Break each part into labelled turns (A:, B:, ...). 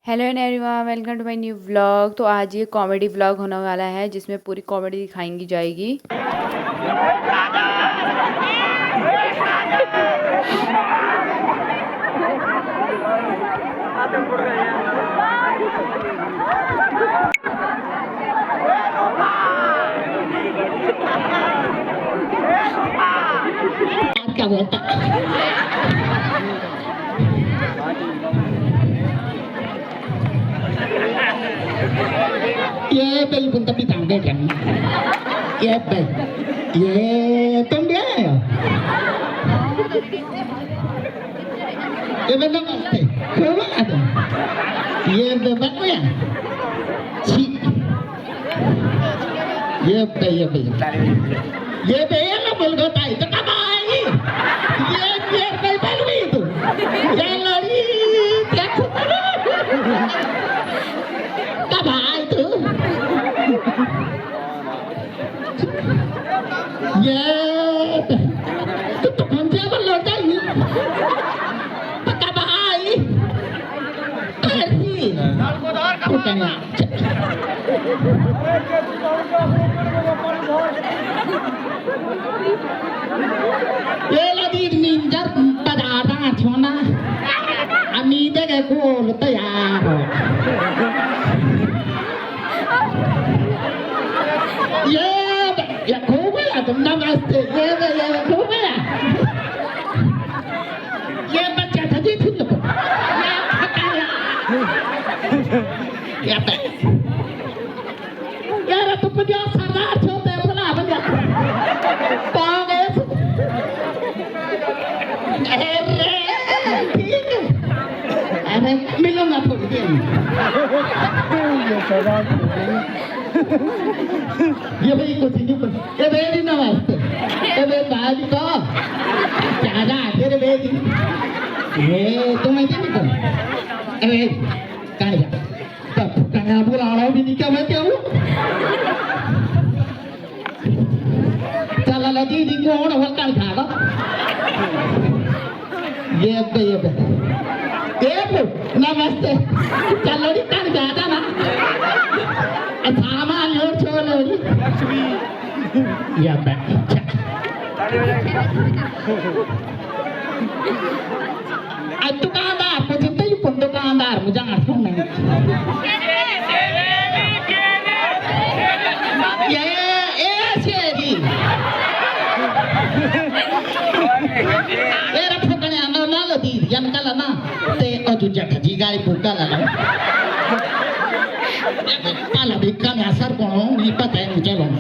A: Hello and everyone, welcome to my new vlog. तो आज ये कॉमेडी व्लॉग होने वाला है जिसमें पूरी कॉमेडी दिखाएंगी जाएगी।
B: क्या बोलता ये पे pun tapi tangga kan ये पे ये तुम dia ya ये benar pasti coba ada ये benar ya si ये पे ये ya lah boleh tahu itu kabai ये पे baru itu yang lari dia kabai itu ये तो कौन सा बल्ला चाहिए पक्का भाई ऐसी बुkan ये लगी निंजर पदार्थ छोना अमीदे के कोल तैयार ये खूब है तुम नमस्ते ये खूब है ये बच्चा था जी खुद को ये फटाया ये पे यार तुम मुझे सरदार छोटे बना बजा पाओगे अरे ठीक है अरे मिलूंगा थोड़ी देर में ये भाई कुछ नहीं पर ये बेटी नमस्ते ये बेटी बाजी को क्या जा तेरे बेटी ये तुम ऐसे नहीं कर अरे कहाँ जा तब कहाँ बुला रहा हूँ भी नहीं क्या मैं क्या हूँ चला लगी दी कौन है वल्कल खागा ये नमस्ते चलो नी कर जाता ना सामान लोड छोड़ो नी ये पे अब दुकानदार को जितना ही पुंड दुकानदार मुझे आठों नहीं ये शेरी ये रखो कने अंदर ना लो दी यन कल ना ते अजू जगह जी गाड़ी बुका लगा पाला बिका में असर कौन नहीं पता है मुझे लोग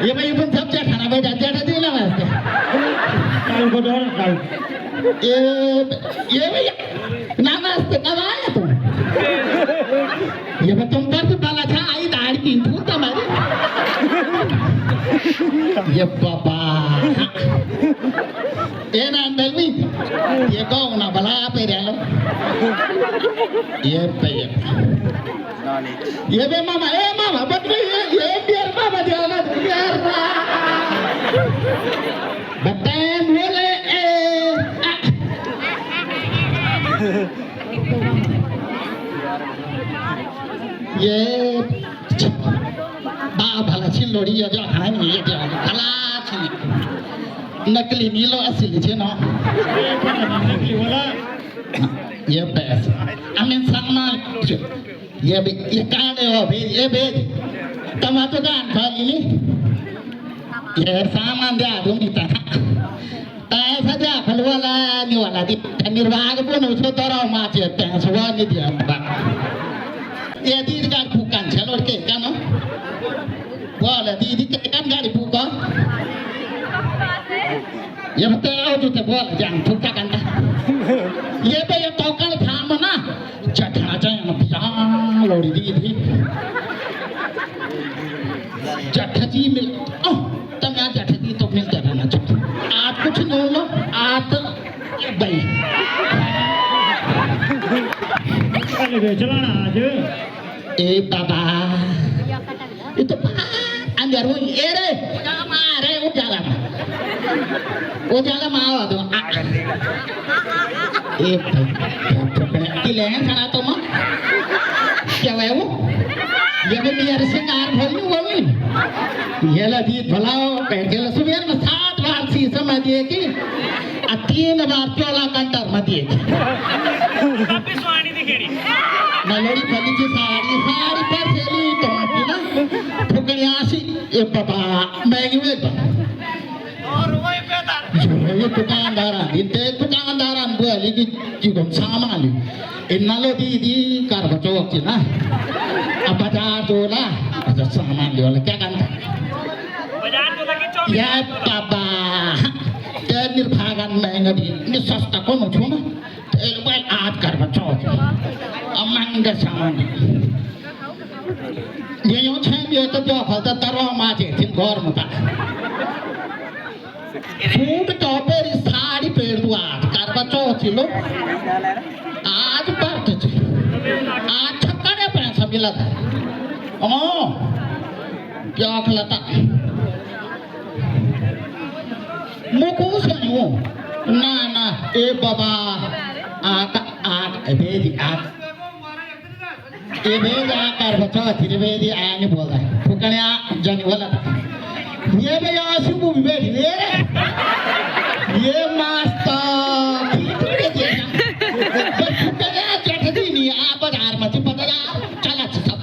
B: ये भाई अपन सब जगह खाना बैठा जगह दी ना वैसे कल को डर कल ये भैया नमस्ते कब आया तुम ये तुम पर तो बाला था आई दाढ़ी की फूट हमारी ये पापा ये ना अंदर भी ये कौन ना बला पे रहलो ये पे ये बे मामा बट ये बियर मामा दिया बियर बताएं बोले ये भला छिलोड़ी ये जो खाना नहीं ये जो भला छिल नकली नीलो असली छे ना ये पैस अमीन सामान ये कांडे हो भी ये भेज टमाटो कान खाली नहीं ये सामान दे दूँ इतना ऐसा जा फलवाला नहीं वाला दी निर्वाह को न उसको तोरा माचे पैस हुआ नहीं दिया ये दीदी गाड़ी फूकान चलो के क्या ना बोले दीदी के क्या गाड़ी फूका ये बताओ जो ते बोल जान फूका करना ये पे ये टोकन थाम ना चढ़ा जाए ना प्यार लोड़ी दीदी जठजी मिल तब यहाँ जठजी तो मिलते रहना चाहिए आप कुछ नहीं लो आप भाई
C: चलाना आज
B: बाबा ये तो अंदर वो ये रे मारे उजाला मावा तो भाई क्या लें खाना तो माँ याला दी भलाओ बैठेला सुबह में 7 बार शीशा में दिए कि 3 बार चोला कंटर में दिए
C: काफी स्वाणी दिखेड़ी
B: नलोड़ी पली की साड़ी पर सेली तो की ना ठुकरियासी ये पापा मैगी वेट
C: और वही पेदार
B: ये दुकानदारान बोली कि जिगम सामान इन नलोड़ी दी कार बचो की ना अब बाजार दोला अच्छा सामान ले वाला क्या करना
C: बाजार तो लगे चौबीस
B: या पापा ते निर्भागन महंगा दी नि सस्ता कौन उठो ना एक बार आज कर बचो महंगा सामान ये यूं छें ये तो जो फलता तरवा माचे थिन घर में था फूट टॉपर इस साड़ी पेड़ दो आज कर बचो चिलो आज पर तो आज छक्का ने पैसा मिला था ओ क्या खिलाता मुकुस नहीं ना ना ए बाबा आग बेदी आग ए बेदी आग कर बच्चा थी बेदी आया नहीं बोल रहा फुकनिया जाने वाला ये भी आशी मूवी बेदी ये मास्टर फुकनिया चटनी नहीं आप बाजार में तो पता चला सब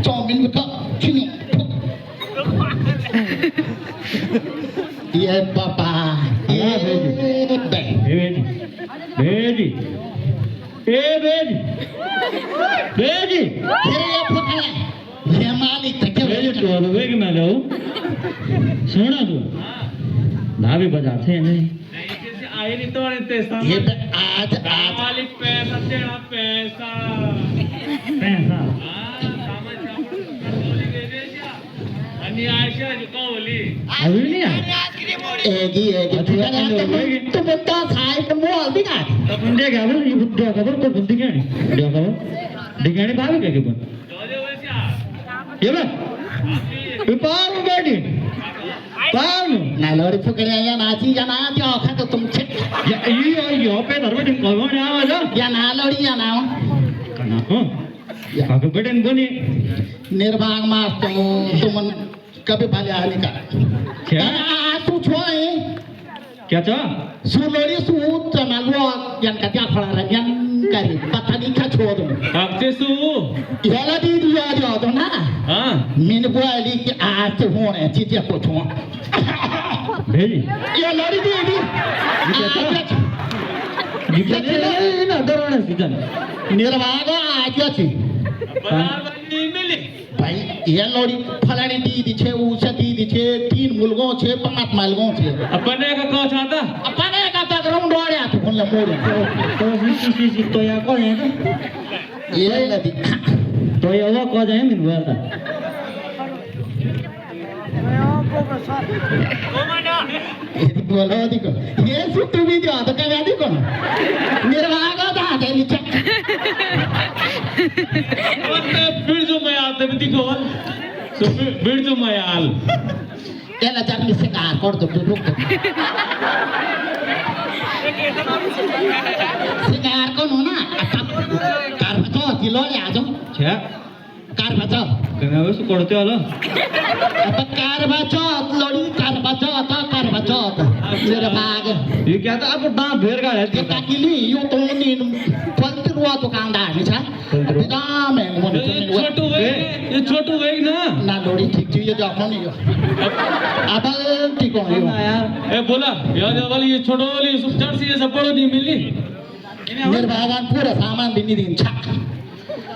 B: चाउमीन का चिनी ये पापा ये बेदी
D: बेदी
B: फिर ये फुकनिया ये मालिक तक
D: बेदी तो अब वेग में लो सुना तू भाभी बजाते नहीं
C: आए नहीं तो इतने
B: ये आज
C: मालिक पैसा देना पैसा
D: पैसा
C: आयशा जो कौली
D: अभी नहीं आया
B: एगी तो बता साइड पे मोल भी का
D: तब बंदे क्या बोल ये बुद्धिया खबर को बुद्धि क्या नहीं बुद्धिया खबर दिखाने भाभी क्या क्यों ये बस पार बेटी पार
B: ना लोरी फुकरे या नाची या ना जो खा तो तुम छिट
D: ये पे धर्म दिन कौन है आवाज़
B: या ना लोरी या ना
D: करना हो काके बेटे बनी
B: निर्भाग मास तुम कभी भले आने का
D: क्या
B: तू छोए
D: क्या चा
B: सुलोरी सूत चनालो यन कत्या खड़ा रह यन करी पता नहीं क्या छोड़ दूं
C: कागजे सु
B: याला दी दिया जो तो ना
C: हाँ
B: मीन बोली कि आज तो होने चीज़ें को छुआ
D: भेजी
B: ये लोरी दी
D: ये ना दरोने सीजन
B: निर्भाग आज अच्छी
C: बाजार वाली मिली
B: भाई ये लोरी फलानी दी छे उसे दी छे 3 मुलगों छे 5 मालगों छे
C: अपने का कौन चाहता
B: अपने का तो ग्राउंड वाले तो कौन मोड़
D: तो सी तो या कौन है
B: ये लदी
D: तो ये वो कौन है मिल रहा था
B: बोलो देखो ये सुट्टू भी जो तो क्या देखो निर्भाग था तेरी चक
C: फिर जो मैं आते भी दिखो तो फिर जो मैं आल
B: ये ना चार मिसे कार कर दो रुक सिंगार को नो ना कार बचो किलो ले आ जाओ
D: क्या
B: कार बचो
D: कहना बस करते वाला
B: अब कार बचो लोड़ी कार बचो निर्भाग
D: ये क्या था अब दांत भेड़ का है
B: ये काकिली यो तो नी फलती रुआ तो कांदा नहीं छा दाम है मोने
C: ये छोटू वेग ना
B: ना लोड़ी ठीक थी ये जो अपना नहीं अब ठीक हो
D: यार
C: ए बोला याद वाली ये छोटो वाली सब चढ़ सी ये सब बड़ो नहीं मिली
B: निर्भागन पूरा सामान भी नहीं दिन छक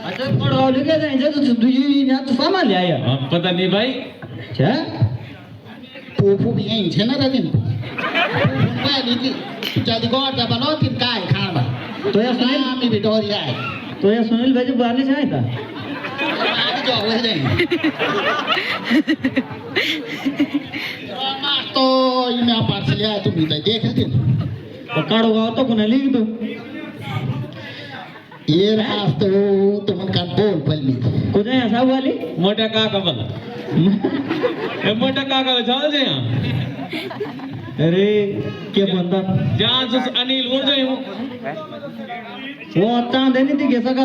D: अच्छा पढ़ो लिखे जाए तो दुई ना तो सामान ले आया
C: पता नहीं भाई
D: क्या
B: पूफू भी यहीं छे ना रजिन पहली की जल्दी गौर का बनो तीन काय खाना
D: तो ये सुनील
B: मी विक्टोरिया है
D: तो ये सुनील भाई बाहर नहीं जाए था
B: आज जो हुए जाएंगे तो इन्हें पार्स लिया तुम भी देख लेते
D: पकड़ होगा तो कुने लिख दो
B: ये रास तो तुम का बोल पल्ली
D: कुछ ऐसा वाली
C: मोटा काका बना ए मोटा काका चल जे
D: अरे क्या बंदा
C: जहां से अनिल हो जाए
D: वो चांदे नहीं दिखे सका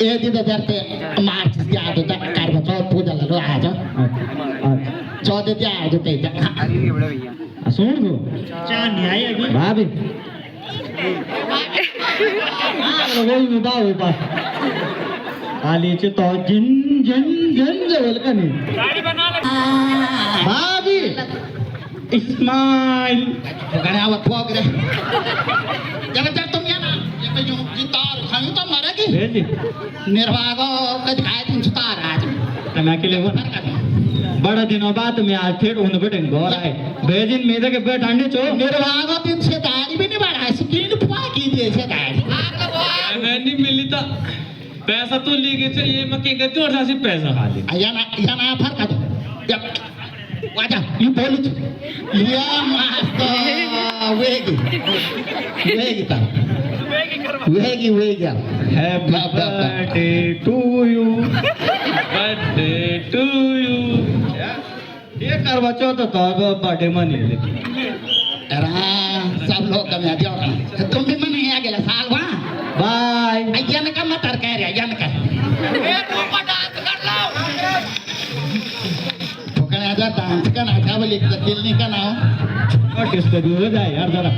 B: ए दिदा जरते मार्च दिया तो तक कर बचाओ पूजा लो आ जाओ चौथे दिया आ जाते
D: सुन दो
B: चार नहीं आई अभी
D: भाभी वो में बाव पास आलीचे तो जिन जन जन जवल का नहीं भाभी इस्माइल
B: गणे आवत फोक रे जब तक तुम या ना ये पे जो गिटार खाई तो मारे की
D: भेजी
B: निर्वागो कद खाए तुम सुतार आज
D: तना के लिए वो बड़ा दिनों बाद मैं आज फिर उन बेटे गोर आए भेजिन मेरे के बेट आने चो
B: निर्वागो दिन से दाढ़ी भी नहीं बढ़ा स्किन फुआ की दे से दाढ़ी
C: मैं नहीं मिली था पैसा तो ले गए थे ये मैं क्या करती और सासी पैसा खा ली
B: या ना फर्क दो जब वाजा ये बोलू या मास्टर वेगी ता वेगी
D: happy birthday to you
C: birthday to you
D: ये करवा चौथ तो बर्थडे मनी
B: रा सब लोग कम आ जाओ तुम भी मन आ गेला साल वा
D: बाय
B: अय्यन का मत कर रे अय्यन का ए तू पर डांस कर लो ठोकने आजा डांस का ना था बोले दिल नहीं का ना
D: और टेस्ट भी हो जाए यार जरा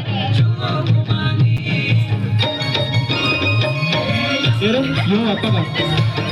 D: ये लो आपका